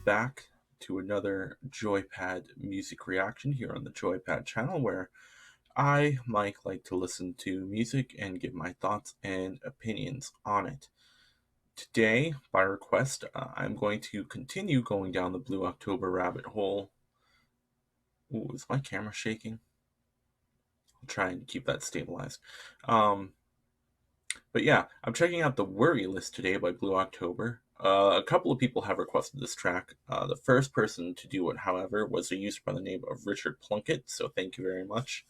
back to another JoyPad music reaction here on the JoyPad channel where I, Mike, like to listen to music and give my thoughts and opinions on it. Today, by request, I'm going to continue going down the Blue October rabbit hole. Ooh, is my camera shaking? I'll try and keep that stabilized. But yeah, I'm checking out the Worry List today by Blue October. A couple of people have requested this track. The first person to do it, however, was a user by the name of Richard Plunkett, so thank you very much.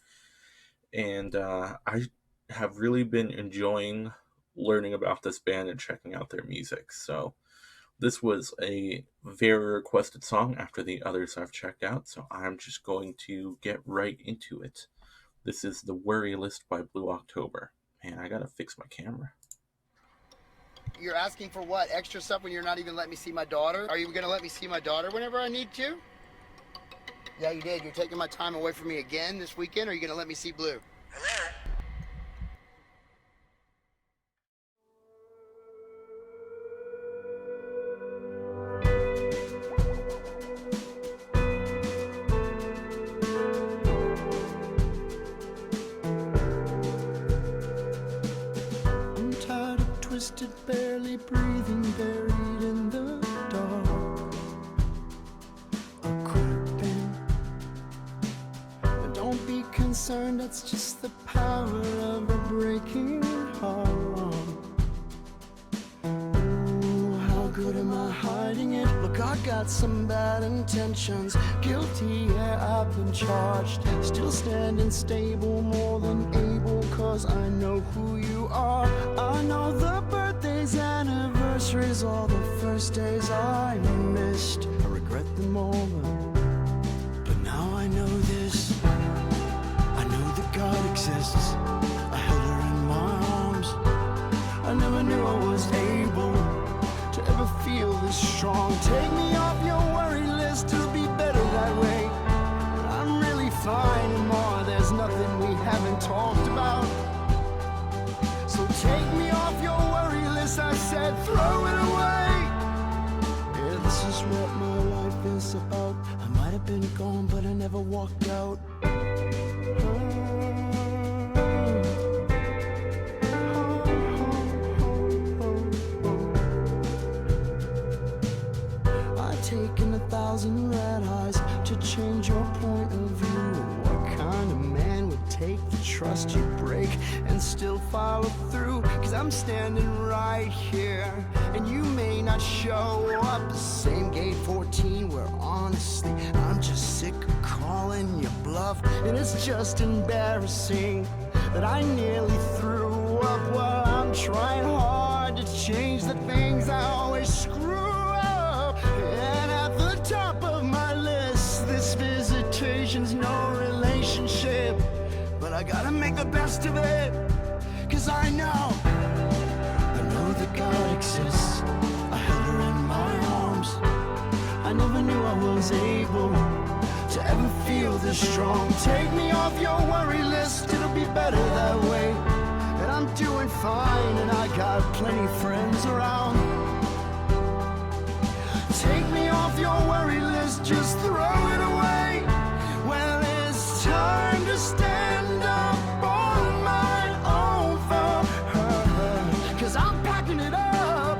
And I have really been enjoying learning about this band and checking out their music. So this was a very requested song after the others I've checked out, so I'm just going to get right into it. This is the Worry List by Blue October. Man, I gotta fix my camera. You're asking for what? Extra stuff when you're not even letting me see my daughter? Are you gonna let me see my daughter whenever I need to? Yeah, you did. You're taking my time away from me again this weekend, or are you gonna let me see Blue? Hello? Twisted, barely breathing, buried in the dark. A creeping. But don't be concerned, that's just the power of a breaking heart. Ooh, how good am I hiding it? Look, I got some bad intentions. Guilty, yeah, I've been charged. Still standing stable, more than able, 'cause I know who you are. I know the birthdays, anniversaries, all the first days I missed. I regret them all, but now I know this. I know that God exists. I held her in my arms. I never knew I was able to ever feel this strong. Take me off your worry list, it'll be better that way. I'm really fine anymore, there's nothing we haven't talked about. So take me off your worry list, I said, throw it away. Yeah, this is what my life is about. I might have been gone, but I never walked out. I've taken 1,000 red eyes to change your point of view. What kind of man would take the trust you break and still follow through? 'Cause I'm standing right here, and you may not show up. The same gate 14 where honestly I'm just sick of calling you bluff. And it's just embarrassing that I nearly threw up while I'm trying hard to change the things I always screw up. And at the top of my list, this visitation's no relationship, but I gotta make the best of it, 'cause I know that God exists. I held her in my arms. I never knew I was able to ever feel this strong. Take me off your worry list, it'll be better that way. And I'm doing fine, and I got plenty friends around. Take me off your worry list, just throw it away. Well, it's time to stand up on my own for her, 'cause I'm packing it up,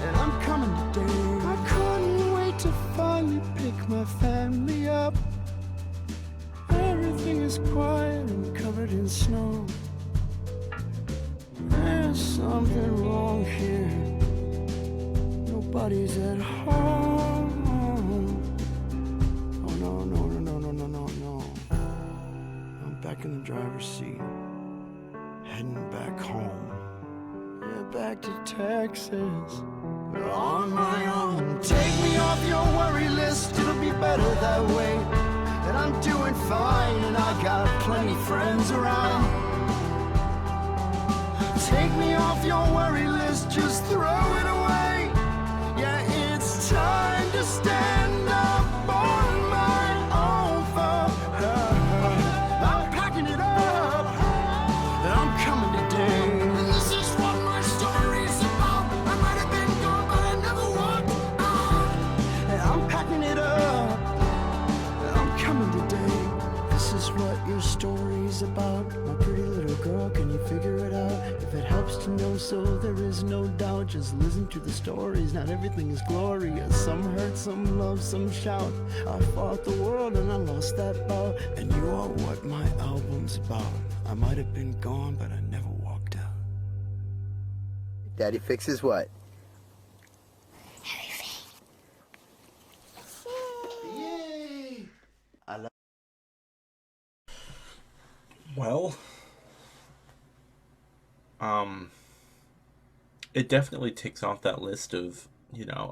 and I'm coming today. I couldn't wait to finally pick my family up. Everything is quiet and covered in snow. There's something wrong here. Nobody's at home. Oh no, no, no, no, no, no, no, no. I'm back in the driver's seat, heading back home. Yeah, back to Texas, on my own. Take me off your worry list, it'll be better that way. And I'm doing fine, and I got plenty friends around. Take me off your worry list, just throw it away. Yeah, it's time to stand up on my own for her. I'm packing it up, and I'm coming today. And this is what my story's about. I might have been gone, but I never walked out. And stories about my pretty little girl. Can you figure it out? If it helps to know, so there is no doubt. Just listen to the stories, not everything is glorious. Some hurt, some love, some shout. I fought the world and I lost that bout. And you are what my album's about. I might have been gone, but I never walked out. Daddy fixes what? Yay! I love. Well, um, it definitely ticks off that list of,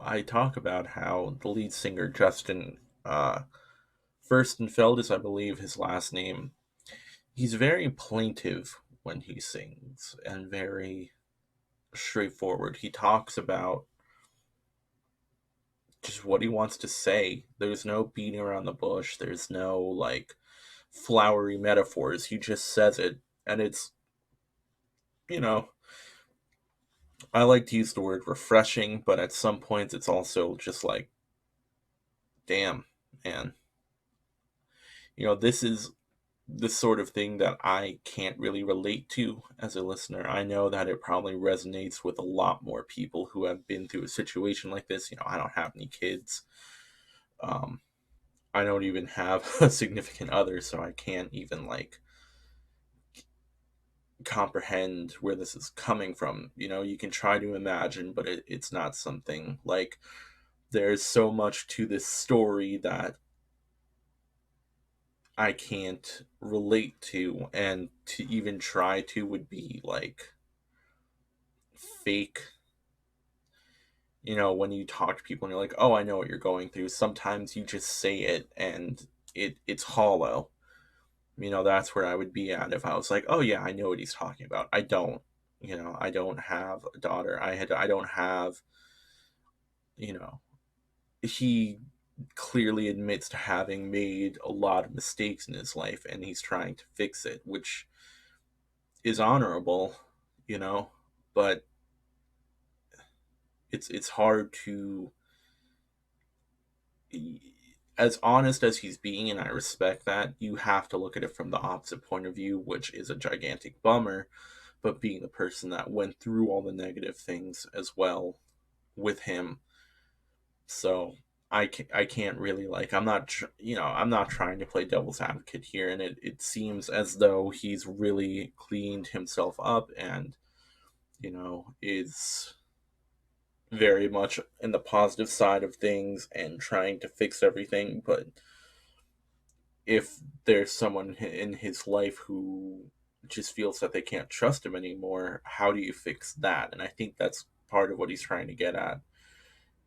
I talk about how the lead singer, Justin, Furstenfeld is, I believe, his last name. He's very plaintive when he sings and very straightforward. He talks about just what he wants to say. There's no beating around the bush. There's no like flowery metaphors. He just says it, and it's you know I like to use the word refreshing, but at some points it's also just like, damn, man. This is the sort of thing that I can't really relate to as a listener. I know that it probably resonates with a lot more people who have been through a situation like this. I don't have any kids. Um, I don't even have a significant other, so I can't even like comprehend where this is coming from. You can try to imagine, but it's not something like there's so much to this story that I can't relate to, and to even try to would be like fake. When you talk to people and you're like, oh, I know what you're going through, sometimes you just say it and it's hollow. That's where I would be at if I was like, oh yeah, I know what he's talking about. I don't. I don't have a daughter. I don't have, you know, he clearly admits to having made a lot of mistakes in his life and he's trying to fix it, which is honorable, you know, but it's hard to, as honest as he's being, and I respect that, you have to look at it from the opposite point of view, which is a gigantic bummer, but being the person that went through all the negative things as well with him. So I can't really like, I'm not I'm not trying to play devil's advocate here, and it seems as though he's really cleaned himself up and is very much in the positive side of things and trying to fix everything. But if there's someone in his life who just feels that they can't trust him anymore, how do you fix that? And I think that's part of what he's trying to get at.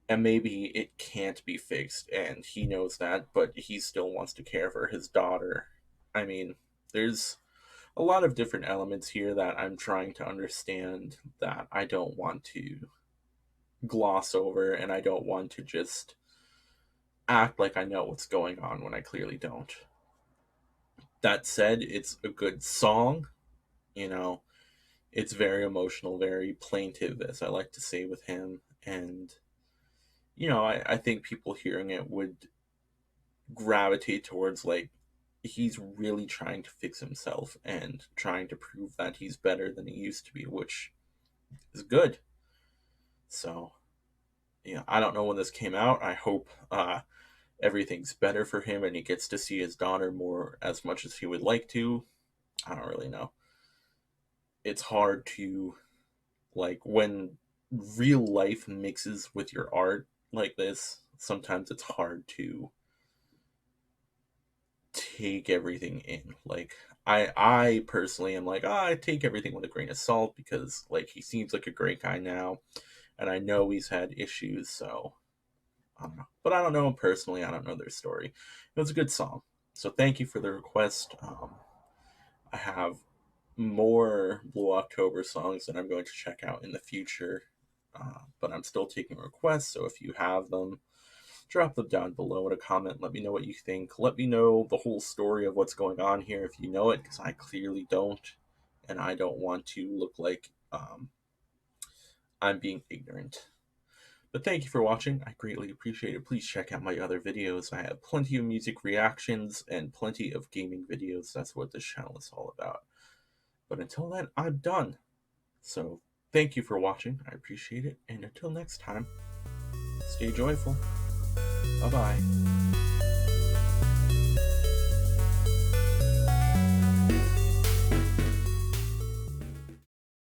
And maybe it can't be fixed, and he knows that, but he still wants to care for his daughter. I mean, there's a lot of different elements here that I'm trying to understand that I don't want to gloss over, and I don't want to just act like I know what's going on when I clearly don't. That said, it's a good song, you know. It's very emotional, very plaintive, as I like to say with him, and I think people hearing it would gravitate towards like he's really trying to fix himself and trying to prove that he's better than he used to be, which is good. So, I don't know when this came out. I hope everything's better for him and he gets to see his daughter more as much as he would like to. I don't really know. It's hard to, like, when real life mixes with your art like this, sometimes it's hard to take everything in. Like, I personally am like, I take everything with a grain of salt because like he seems like a great guy now, and I know he's had issues, so I don't know. But I don't know him personally. I don't know their story. It was a good song. So thank you for the request. I have more Blue October songs that I'm going to check out in the future, but I'm still taking requests. So if you have them, drop them down below in a comment. Let me know what you think. Let me know the whole story of what's going on here if you know it, because I clearly don't, and I don't want to look like I'm being ignorant. But thank you for watching. I greatly appreciate it. Please check out my other videos. I have plenty of music reactions and plenty of gaming videos. That's what this channel is all about. But until then, I'm done. So thank you for watching. I appreciate it. And until next time, stay joyful. Bye-bye.